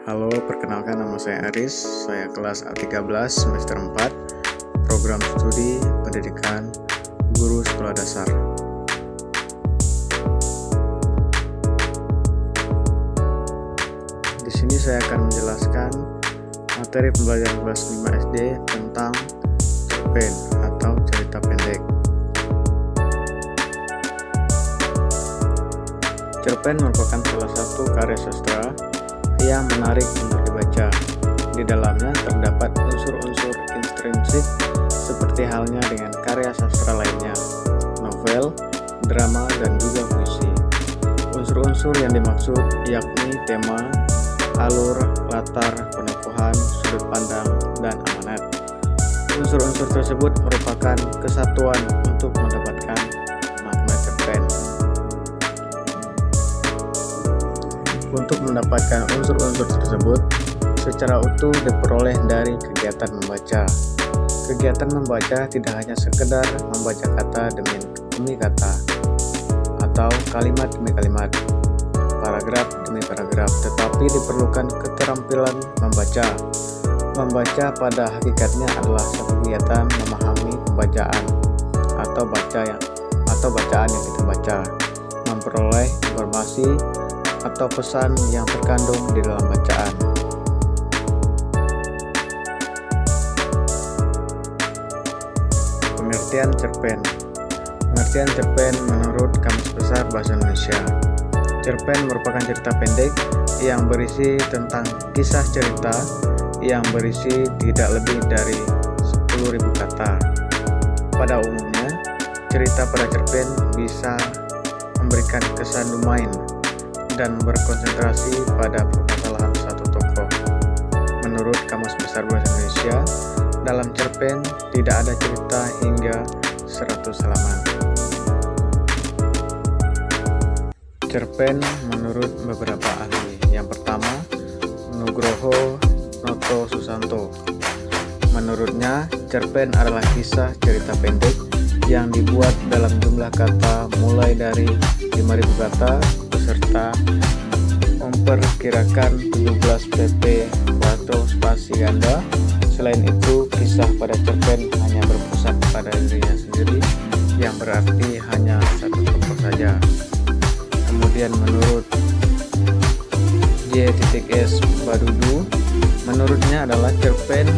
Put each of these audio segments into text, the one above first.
Halo, perkenalkan nama saya Aris, saya kelas A13 semester 4, program studi pendidikan guru sekolah dasar. Di sini saya akan menjelaskan materi pembelajaran kelas 5 SD tentang cerpen atau cerita pendek. Cerpen merupakan salah satu karya sastra yang menarik untuk dibaca. Di dalamnya terdapat unsur-unsur intrinsik seperti halnya dengan karya sastra lainnya, novel, drama, dan juga puisi. Unsur-unsur yang dimaksud yakni tema, alur, latar, penokohan, sudut pandang, dan amanat. Unsur-unsur tersebut merupakan kesatuan untuk mendapatkan makna cerpen. Untuk mendapatkan unsur-unsur tersebut secara utuh diperoleh dari kegiatan membaca. Kegiatan membaca tidak hanya sekedar membaca kata demi kata atau kalimat demi kalimat, paragraf demi paragraf, tetapi diperlukan keterampilan membaca. Membaca pada hakikatnya adalah satu kegiatan memahami pembacaan atau bacaan yang kita baca, memperoleh informasi atau pesan yang terkandung di dalam bacaan. Pengertian cerpen. Pengertian cerpen menurut Kamus Besar Bahasa Indonesia. Cerpen merupakan cerita pendek yang berisi tentang kisah cerita yang berisi tidak lebih dari 10.000 kata. Pada umumnya, cerita pada cerpen bisa memberikan kesan domain dan berkonsentrasi pada permasalahan satu tokoh. Menurut Kamus Besar Bahasa Indonesia, dalam cerpen tidak ada cerita hingga 100 halaman. Cerpen menurut beberapa ahli. Yang pertama, Nugroho Noto Susanto. Menurutnya, cerpen adalah kisah cerita pendek yang dibuat dalam jumlah kata mulai dari 5.000 kata serta memperkirakan 17 pp atau spasi ganda. Selain itu, kisah pada cerpen hanya berpusat pada dirinya sendiri, yang berarti hanya satu tokoh saja. Kemudian menurut J.S. Badudu, menurutnya adalah cerpen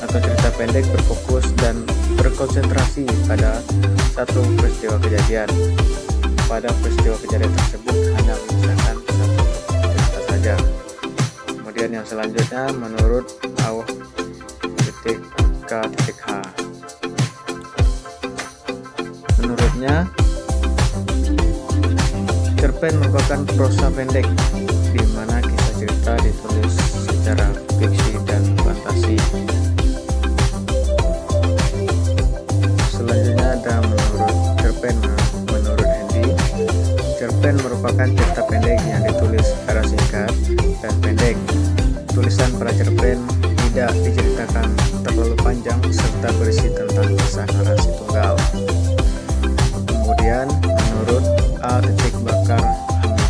atau cerita pendek berfokus dan berkonsentrasi pada satu peristiwa kejadian. Pada peristiwa kejadian tersebut hanya mengisahkan satu cerita saja. Kemudian yang selanjutnya menurut K.H. Menurutnya, cerpen merupakan prosa pendek di mana kisah cerita ditulis secara fiksi dan fantasi. Selanjutnya ada menurut cerpen. Cerpen merupakan cerita pendek yang ditulis secara singkat dan pendek. Tulisan pada cerpen tidak diceritakan terlalu panjang serta berisi tentang kisah narasi tunggal. Kemudian menurut A. Bakar Hamid,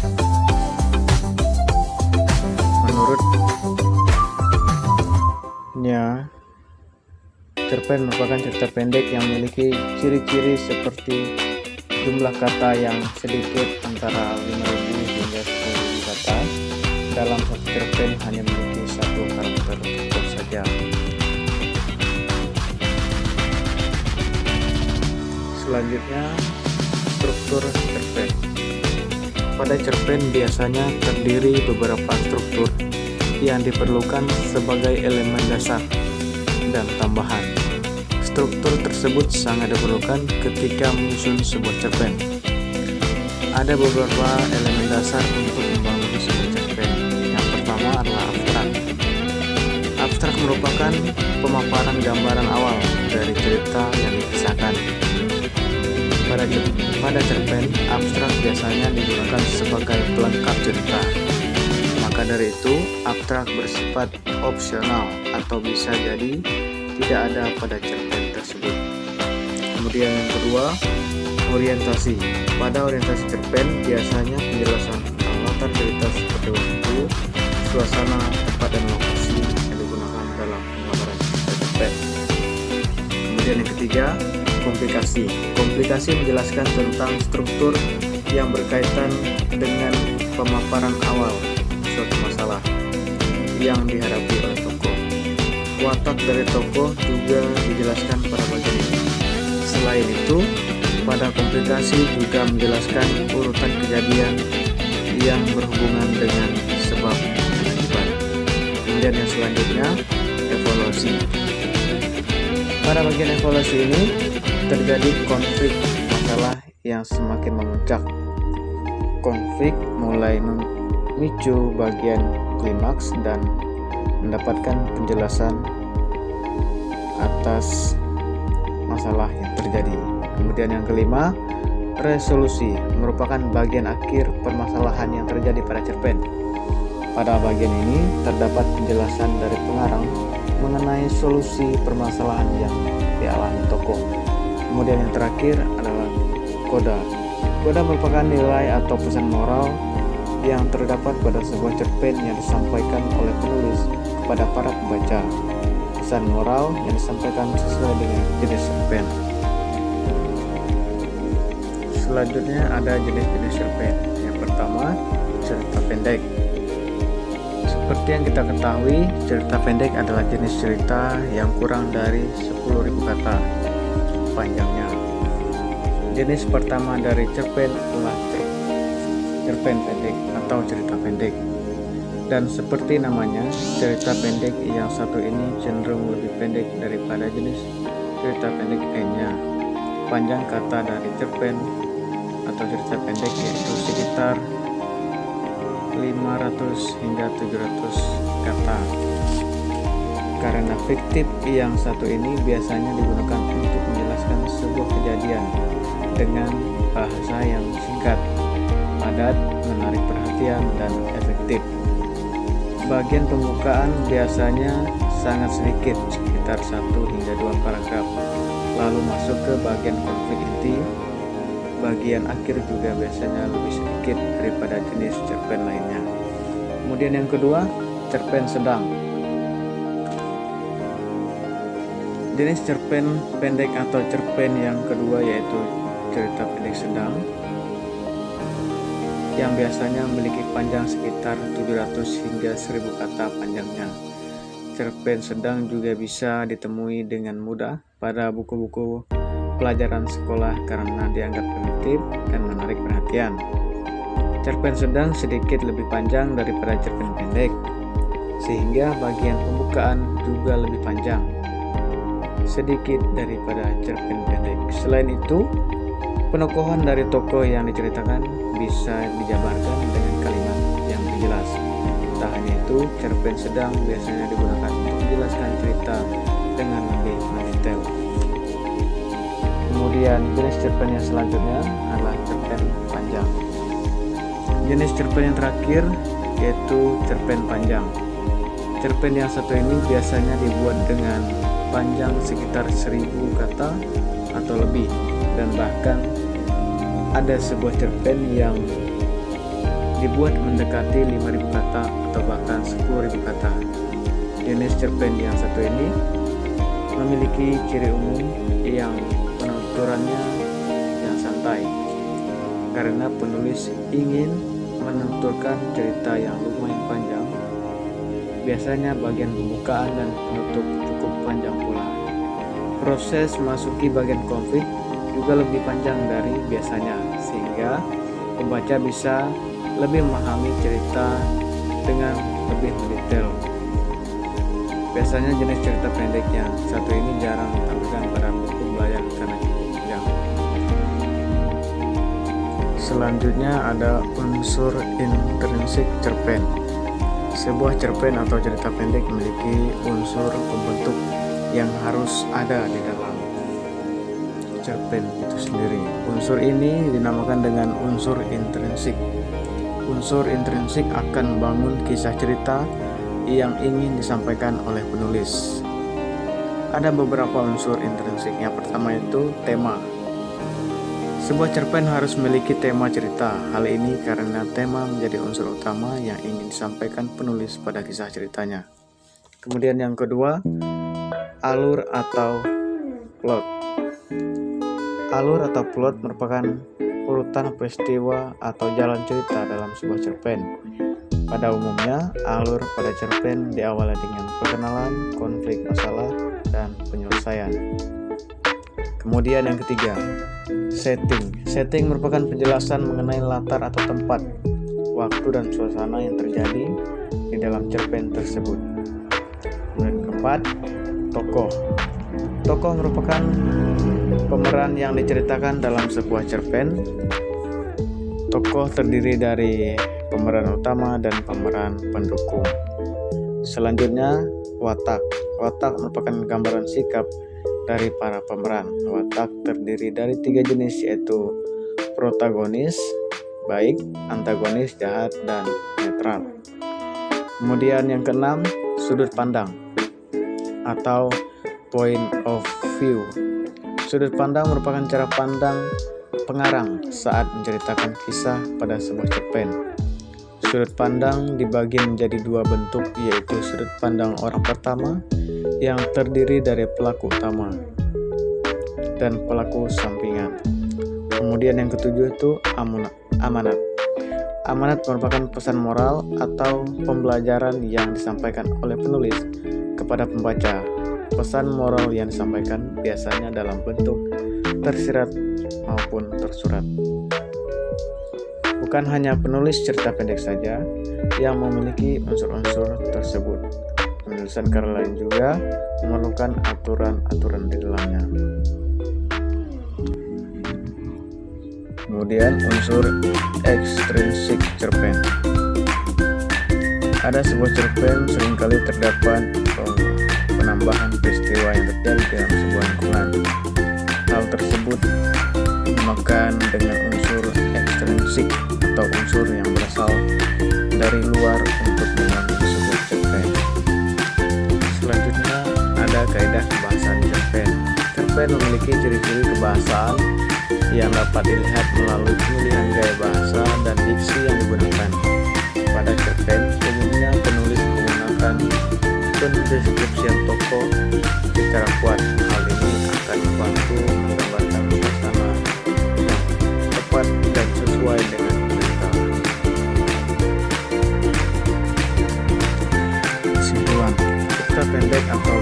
menurutnya cerpen merupakan cerita pendek yang memiliki ciri-ciri seperti jumlah kata yang sedikit antara 5.000 hingga 10.000 kata. Dalam satu cerpen hanya memiliki satu karakter tokoh saja. Selanjutnya, struktur cerpen. Pada cerpen biasanya terdiri beberapa struktur yang diperlukan sebagai elemen dasar dan tambahan. Struktur tersebut sangat diperlukan ketika menyusun sebuah cerpen. Ada beberapa elemen dasar untuk membangun sebuah cerpen. Yang pertama adalah abstrak. Abstrak merupakan pemaparan gambaran awal dari cerita yang dikisahkan. Pada cerpen, abstrak biasanya digunakan sebagai pelengkap cerita. Maka dari itu, abstrak bersifat opsional atau bisa jadi tidak ada pada cerpen tersebut. Kemudian yang kedua, orientasi. Pada orientasi cerpen biasanya penjelasan latar cerita seperti waktu, suasana, tempat, dan lokasi yang digunakan dalam penggambaran cerita cerpen. Kemudian yang ketiga, komplikasi. Komplikasi menjelaskan tentang struktur yang berkaitan dengan pemaparan awal suatu masalah yang dihadapi oleh tokoh. Watak dari tokoh juga dijelaskan pada bagian ini. Selain itu, pada komplikasi juga menjelaskan urutan kejadian yang berhubungan dengan sebab dan akibat. Kemudian yang selanjutnya, evaluasi. Pada bagian evaluasi ini terjadi konflik masalah yang semakin memuncak. Konflik mulai memicu bagian klimaks dan mendapatkan penjelasan atas masalah yang terjadi. Kemudian yang kelima, resolusi merupakan bagian akhir permasalahan yang terjadi pada cerpen. Pada bagian ini terdapat penjelasan dari pengarang mengenai solusi permasalahan yang dialami tokoh. Kemudian yang terakhir adalah koda. Koda merupakan nilai atau pesan moral yang terdapat pada sebuah cerpen yang disampaikan oleh penulis kepada para pembaca. Pesan moral yang disampaikan sesuai dengan jenis cerpen. Selanjutnya ada jenis-jenis cerpen. Yang pertama, cerita pendek. Seperti yang kita ketahui, cerita pendek adalah jenis cerita yang kurang dari 10.000 kata panjangnya. Jenis pertama dari cerpen adalah cerpen pendek atau cerita pendek. Dan seperti namanya, cerita pendek yang satu ini cenderung lebih pendek daripada jenis cerita pendek lainnya. Panjang kata dari cerpen atau cerita pendek yaitu sekitar 500 hingga 700 kata. Karena fiktif yang satu ini biasanya digunakan untuk menjelaskan sebuah kejadian dengan bahasa yang singkat, padat, menarik perhatian, dan efektif. Bagian pembukaan biasanya sangat sedikit, sekitar 1 hingga 2 paragraf, lalu masuk ke bagian konflik inti. Bagian akhir juga biasanya lebih sedikit daripada jenis cerpen lainnya. Kemudian yang kedua, cerpen sedang. Jenis cerpen pendek atau cerpen yang kedua yaitu cerita pendek sedang yang biasanya memiliki panjang sekitar 700 hingga 1000 kata panjangnya. Cerpen sedang juga bisa ditemui dengan mudah pada buku-buku pelajaran sekolah karena dianggap primitif dan menarik perhatian. Cerpen sedang sedikit lebih panjang daripada cerpen pendek, sehingga bagian pembukaan juga lebih panjang sedikit daripada cerpen pendek. Selain itu, penokohan dari tokoh yang diceritakan bisa dijabarkan dengan kalimat yang jelas. Tak hanya itu, cerpen sedang biasanya digunakan untuk menjelaskan cerita dengan lebih mendetail. Kemudian jenis cerpen yang selanjutnya adalah cerpen panjang. Jenis cerpen yang terakhir yaitu cerpen panjang. Cerpen yang satu ini biasanya dibuat dengan panjang sekitar 1000 kata atau lebih, dan bahkan ada sebuah cerpen yang dibuat mendekati 5.000 kata atau bahkan 10.000 kata. Jenis cerpen yang satu ini memiliki ciri umum yang penuturannya yang santai, karena penulis ingin menuturkan cerita yang lumayan panjang. Biasanya bagian pembukaan dan penutup cukup panjang pula. Proses memasuki bagian konflik juga lebih panjang dari biasanya, sehingga pembaca bisa lebih memahami cerita dengan lebih mendetail. Biasanya jenis cerita pendek yang satu ini jarang ditampilkan pada buku belajar karena cukup panjang. Selanjutnya ada unsur intrinsik cerpen. Sebuah cerpen atau cerita pendek memiliki unsur pembentuk yang harus ada di dalam cerpen itu sendiri. Unsur ini dinamakan dengan unsur intrinsik. Unsur intrinsik akan membangun kisah cerita yang ingin disampaikan oleh penulis. Ada beberapa unsur intrinsik. Yang pertama itu tema. Sebuah cerpen harus memiliki tema cerita. Hal ini karena tema menjadi unsur utama yang ingin disampaikan penulis pada kisah ceritanya. Kemudian yang kedua, alur atau plot. Alur atau plot merupakan urutan peristiwa atau jalan cerita dalam sebuah cerpen. Pada umumnya, alur pada cerpen diawali dengan perkenalan, konflik masalah, dan penyelesaian. Kemudian yang ketiga, setting. Setting merupakan penjelasan mengenai latar atau tempat, waktu dan suasana yang terjadi di dalam cerpen tersebut. Kemudian keempat, tokoh. Tokoh merupakan pemeran yang diceritakan dalam sebuah cerpen. Tokoh terdiri dari pemeran utama dan pemeran pendukung. Selanjutnya, watak. Watak merupakan gambaran sikap dari para pemeran. Watak terdiri dari 3 jenis, yaitu protagonis, baik, antagonis, jahat, dan netral. Kemudian yang keenam, sudut pandang atau point of view. Sudut pandang merupakan cara pandang pengarang saat menceritakan kisah pada sebuah cerpen. Sudut pandang dibagi menjadi 2 bentuk, yaitu sudut pandang orang pertama yang terdiri dari pelaku utama dan pelaku sampingan. Kemudian yang ketujuh itu amanat. Amanat merupakan pesan moral atau pembelajaran yang disampaikan oleh penulis kepada pembaca. Pesan moral yang disampaikan biasanya dalam bentuk tersirat maupun tersurat. Bukan hanya penulis cerita pendek saja yang memiliki unsur-unsur tersebut. Penulisan karya lain juga memerlukan aturan-aturan di dalamnya. Kemudian unsur ekstrinsik cerpen. Ada sebuah cerpen seringkali terdapat penambahan peristiwa yang terjadi dalam sebuah lingkungan. Hal tersebut dinamakan dengan unsur ekstrinsik atau unsur yang berasal dari luar untuk membangun sebuah cerpen. Selanjutnya ada kaidah kebahasaan cerpen. Cerpen memiliki ciri-ciri kebahasaan yang dapat dilihat melalui pemilihan gaya bahasa dan diksi yang digunakan. Pada cerpen, umumnya penulis menggunakan pendeskripsian tokoh secara kuat. Hal ini akan membantu menggambarkan suasana yang tepat dan sesuai dengan cerita. Kesimpulan, cerita pendek atau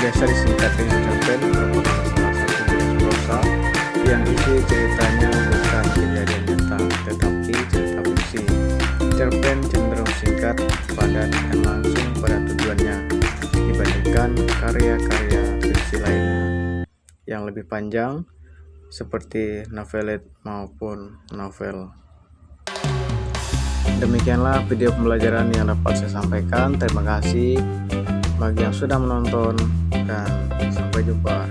biasa disingkat dengan cerpen merupakan salah satu jenis prosa yang isi ceritanya bukan kejadian nyata, tetapi cerita fiksi. Cerpen cenderung singkat, padat, dan langsung pada tujuannya dibandingkan karya-karya fiksi lainnya yang lebih panjang seperti novelet maupun novel. Demikianlah video pembelajaran yang dapat saya sampaikan. Terima kasih bagi yang sudah menonton dan sampai jumpa.